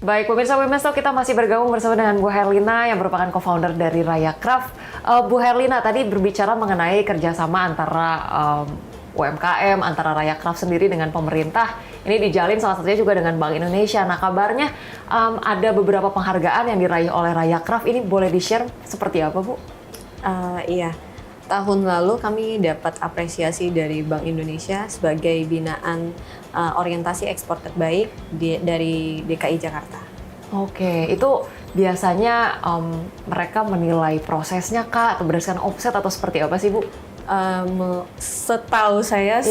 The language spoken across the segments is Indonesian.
Baik, pemirsa Women's Talk, kita masih bergabung bersama dengan Bu Herlina yang merupakan co-founder dari Raya Craft. Bu Herlina tadi berbicara mengenai kerjasama antara UMKM, antara Raya Craft sendiri dengan pemerintah. Ini dijalin salah satunya juga dengan Bank Indonesia. Nah, kabarnya ada beberapa penghargaan yang diraih oleh Raya Craft. Ini boleh di-share seperti apa, Bu? Iya, tahun lalu kami dapat apresiasi dari Bank Indonesia sebagai binaan orientasi ekspor terbaik dari DKI Jakarta. Oke, itu biasanya mereka menilai prosesnya kah, atau berdasarkan omset atau seperti apa sih, Bu? Setahu saya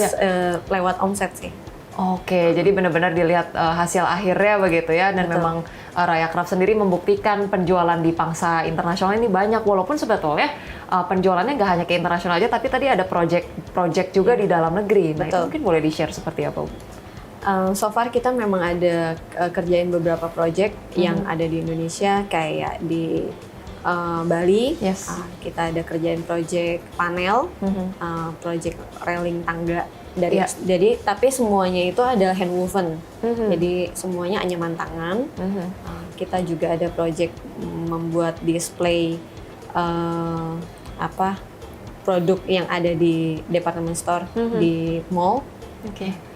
lewat omset sih. Oke, jadi benar-benar dilihat hasil akhirnya begitu ya, dan Betul. memang Raya Craft sendiri membuktikan penjualan di pangsa internasional ini banyak, walaupun sebetulnya penjualannya nggak hanya ke internasional aja, tapi tadi ada project juga di dalam negeri. Nah, itu Betul. mungkin boleh di-share seperti apa, Bu? So far kita memang ada kerjain beberapa project yang ada di Indonesia, kayak di Bali. Yes. Kita ada kerjain project panel, project railing tangga dari. Yeah. Jadi tapi semuanya itu adalah hand woven. Jadi semuanya anyaman tangan. Kita juga ada project membuat display produk yang ada di department store di mall. Oke.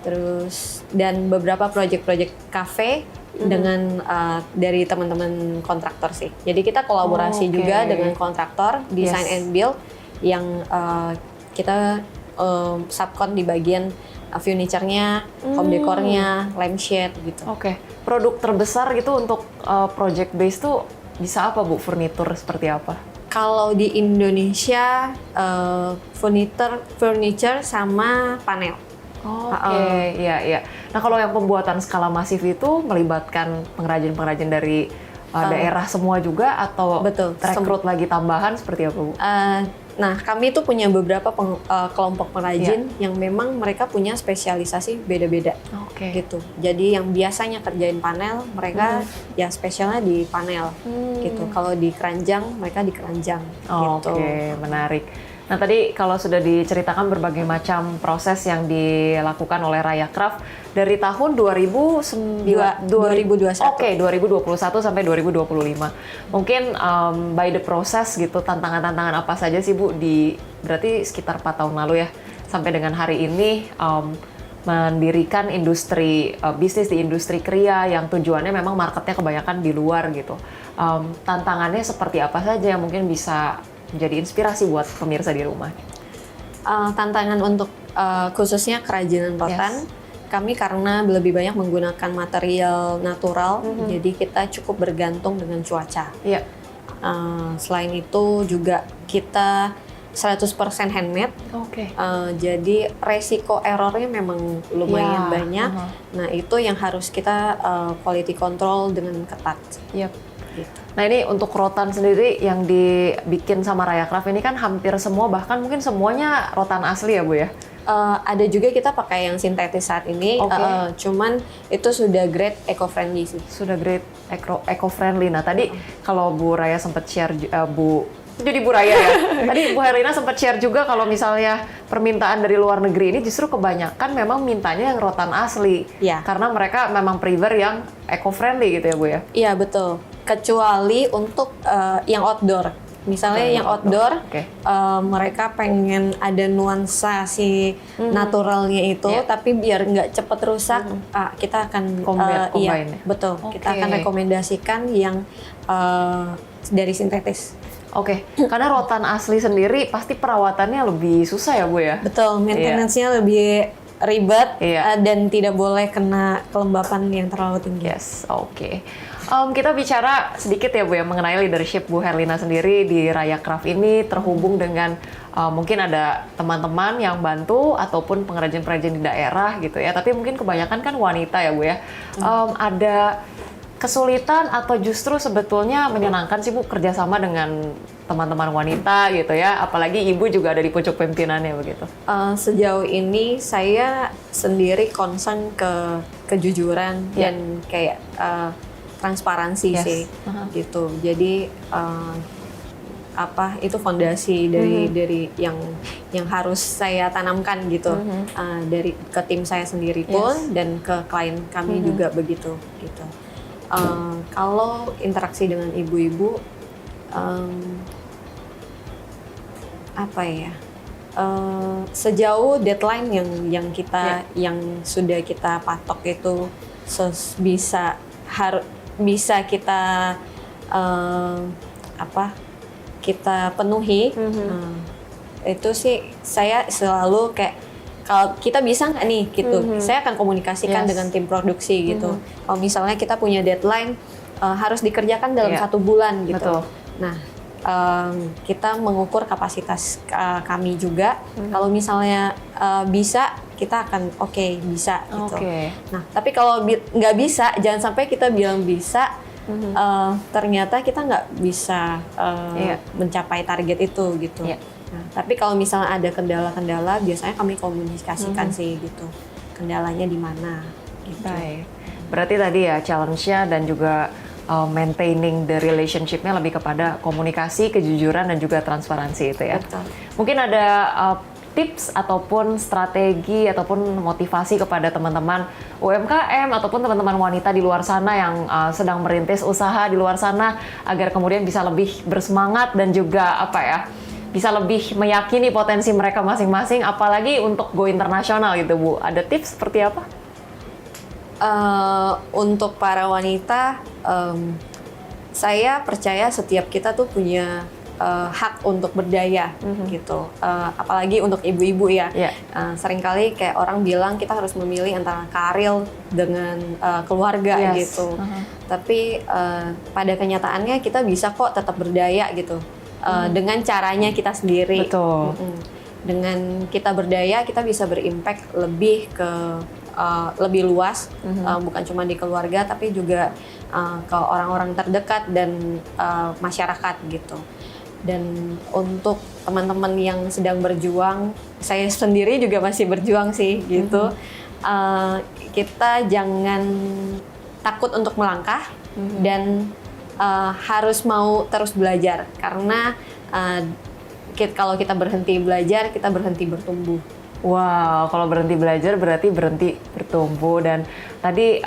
Terus dan beberapa project-project cafe dengan dari teman-teman kontraktor sih. Jadi kita kolaborasi juga dengan kontraktor design and build yang kita subkon di bagian furniture-nya, home decor-nya, lampshade gitu. Oke. Produk terbesar gitu untuk project base tuh bisa apa, Bu? Furnitur seperti apa? Kalau di Indonesia furniture sama panel. Oke, iya. Nah, kalau yang pembuatan skala masif itu melibatkan pengrajin-pengrajin dari daerah semua juga, atau Betul. rekrut lagi tambahan seperti apa, Bu? Nah, kami itu punya beberapa kelompok pengrajin yang memang mereka punya spesialisasi beda-beda. Oke. Gitu. Jadi yang biasanya kerjain panel, mereka ya spesialnya di panel. Gitu. Kalau di keranjang, mereka di keranjang. Gitu. Oke, menarik. Nah, tadi kalau sudah diceritakan berbagai macam proses yang dilakukan oleh Raya Craft dari tahun 2021. Oke, 2021 sampai 2025. Mungkin by the process gitu, tantangan-tantangan apa saja sih, Bu, berarti sekitar 4 tahun lalu ya, sampai dengan hari ini mendirikan industri bisnis di industri kria yang tujuannya memang marketnya kebanyakan di luar gitu. Tantangannya seperti apa saja yang mungkin bisa menjadi inspirasi buat pemirsa di rumah? Tantangan untuk khususnya kerajinan rotan, kami karena lebih banyak menggunakan material natural, jadi kita cukup bergantung dengan cuaca. Iya. Selain itu juga kita 100% handmade. Oke. Jadi resiko errornya memang lumayan banyak. Nah, itu yang harus kita quality control dengan ketat. Yap. Gitu. Nah, ini untuk rotan sendiri yang dibikin sama Raya Craft ini kan hampir semua, bahkan mungkin semuanya rotan asli ya, Bu ya? Ada juga kita pakai yang sintetis saat ini, cuman itu sudah grade eco-friendly sih. Sudah grade eco-friendly. Nah, tadi kalau Bu Raya sempat share, jadi Bu Raya ya. Tadi Bu Herlina sempat share juga kalau misalnya permintaan dari luar negeri ini justru kebanyakan memang mintanya yang rotan asli. Iya. Karena mereka memang prefer yang eco-friendly gitu ya, Bu ya? Iya, betul. Kecuali untuk yang outdoor. Misalnya yang outdoor, mereka pengen ada nuansa si naturalnya itu, tapi biar nggak cepet rusak, kita akan combine. Betul. Kita akan rekomendasikan yang dari sintetis. Oke, karena rotan asli sendiri pasti perawatannya lebih susah ya, Bu ya? Betul, maintenance-nya lebih ribet dan tidak boleh kena kelembapan yang terlalu tinggi. Yes, oke. Kita bicara sedikit ya, Bu ya, mengenai leadership Bu Herlina sendiri di Raya Craft ini, terhubung dengan mungkin ada teman-teman yang bantu ataupun pengrajin-pengrajin di daerah gitu ya, tapi mungkin kebanyakan kan wanita ya, Bu ya. Ada kesulitan atau justru sebetulnya menyenangkan sih, Bu, kerjasama dengan teman-teman wanita gitu ya, apalagi Ibu juga ada di pucuk pimpinannya begitu? Sejauh ini saya sendiri concern ke kejujuran dan kayak transparansi sih, gitu. Jadi itu fondasi dari yang harus saya tanamkan gitu, dari ke tim saya sendiri pun dan ke klien kami juga begitu gitu. Kalau interaksi dengan ibu-ibu, apa ya? Sejauh deadline yang sudah kita patok itu bisa kita kita penuhi. Itu sih saya selalu kayak, kalau kita bisa nggak nih gitu, saya akan komunikasikan dengan tim produksi gitu. Kalau misalnya kita punya deadline harus dikerjakan dalam 1 bulan gitu. Betul. Nah, kita mengukur kapasitas kami juga. Kalau misalnya bisa, kita akan bisa gitu. Nah, tapi kalau nggak bisa, jangan sampai kita bilang bisa, ternyata kita nggak bisa mencapai target itu gitu. Nah, tapi kalau misalnya ada kendala-kendala, biasanya kami komunikasikan sih gitu. Kendalanya di mana gitu. Baik. Berarti tadi ya challenge-nya dan juga maintaining the relationship-nya lebih kepada komunikasi, kejujuran, dan juga transparansi itu ya. Betul. Mungkin ada tips ataupun strategi ataupun motivasi kepada teman-teman UMKM ataupun teman-teman wanita di luar sana yang sedang merintis usaha di luar sana agar kemudian bisa lebih bersemangat dan juga bisa lebih meyakini potensi mereka masing-masing, apalagi untuk go internasional gitu, Bu. Ada tips seperti apa? Untuk para wanita, saya percaya setiap kita tuh punya hak untuk berdaya gitu. Apalagi untuk ibu-ibu ya. Seringkali kayak orang bilang kita harus memilih antara karir dengan keluarga gitu. Tapi pada kenyataannya kita bisa kok tetap berdaya gitu. Dengan caranya kita sendiri. Betul. Dengan kita berdaya, kita bisa berimpact lebih luas, bukan cuma di keluarga, tapi juga ke orang-orang terdekat dan masyarakat gitu. Dan untuk teman-teman yang sedang berjuang, saya sendiri juga masih berjuang sih gitu. Kita jangan takut untuk melangkah dan harus mau terus belajar, karena kalau kita berhenti belajar, kita berhenti bertumbuh. Wow, kalau berhenti belajar berarti berhenti bertumbuh. Dan tadi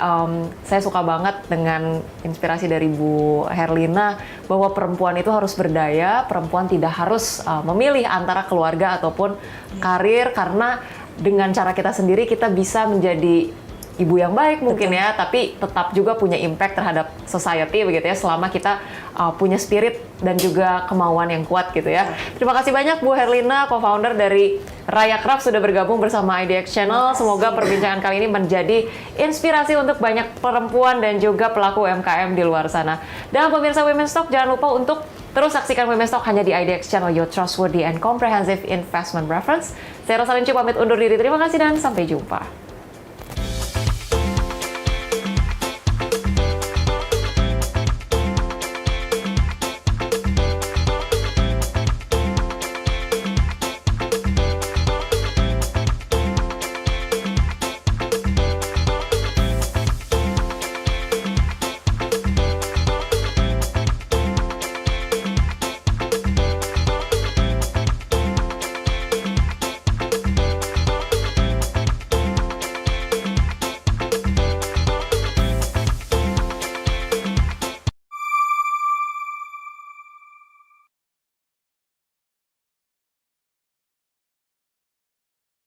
saya suka banget dengan inspirasi dari Bu Herlina bahwa perempuan itu harus berdaya, perempuan tidak harus memilih antara keluarga ataupun karir, karena dengan cara kita sendiri kita bisa menjadi ibu yang baik mungkin ya, tapi tetap juga punya impact terhadap society begitu ya, selama kita punya spirit dan juga kemauan yang kuat gitu ya. Terima kasih banyak Bu Herlina, co-founder dari Raya Craft, sudah bergabung bersama IDX Channel. Semoga perbincangan kali ini menjadi inspirasi untuk banyak perempuan dan juga pelaku UMKM di luar sana. Dan pemirsa Women's Talk, jangan lupa untuk terus saksikan Women's Talk hanya di IDX Channel, your trustworthy and comprehensive investment reference. Saya Rosalyn Cu pamit undur diri. Terima kasih dan sampai jumpa.